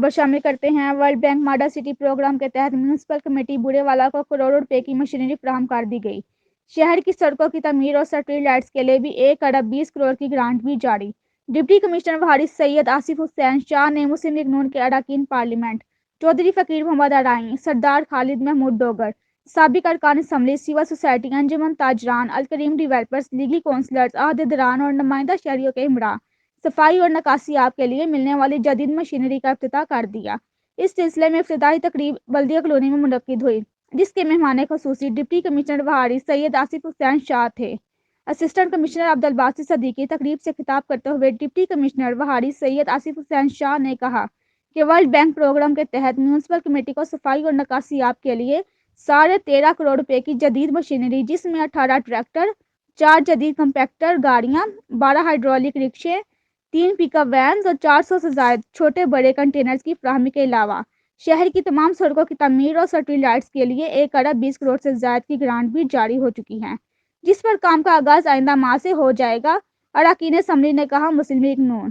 خبر شامل کرتے ہیں۔ World bank model city programme کے تحت میونسپل کمیٹی بورے والا کو کروڑوں روپے کی مشینری فراہم کر دی گئی۔ شہر کی سڑکوں کی تعمیر اور اسٹریٹ لائٹس کے لیے بھی 1 ارب 20 کروڑ کی گرانٹ بھی جاری۔ ڈپٹی کمشنر بہاری سید آصف حسین شاہ نے مسلم لیگ نون کے اراکین پارلیمنٹ چودھری فقیر محمد ارائیں، سردار خالد محمود ڈوگر، سابق ارکان اسمبلی، سول سوسائٹی، انجمن تاجران، الکریم ڈیولپرز، لیگی کونسلرز، عہدیداران اور نمائندہ شہریوں کے ہمراہ صفائی اور نکاسی آب کے لیے ملنے والی جدید مشینری کا افتتاح کر دیا۔ اس سلسلے میں افتتاحی تقریب بلدیہ کالونی میں منعقد ہوئی، جس کے مہمان خصوصی ڈپٹی کمشنر بہاری سید آصف حسین شاہ تھے۔ اسسٹنٹ کمشنر عبدالباسط صدیقی تقریب سے خطاب کرتے ہوئے ڈپٹی کمشنر بہاری سید آصف حسین شاہ نے کہا کہ ورلڈ بینک پروگرام کے تحت میونسپل کمیٹی کو صفائی اور نکاسی آب کے لیے 13.5 کروڑ روپے کی جدید مشینری، جس میں 18 ٹریکٹر، 4 جدید کمپیکٹر گاڑیاں، 12 ہائیڈرولک رکشے، 3 پک اپ وینز اور 400 سے زائد چھوٹے بڑے کنٹینرز کی فراہمی کے علاوہ شہر کی تمام سڑکوں کی تعمیر اور اسٹریٹ لائٹس کے لیے 1 ارب 20 کروڑ سے زائد کی گرانٹ بھی جاری ہو چکی ہے، جس پر کام کا آغاز آئندہ ماہ سے ہو جائے گا۔ اراکین اسمبلی نے کہا، مسلم لیگ نون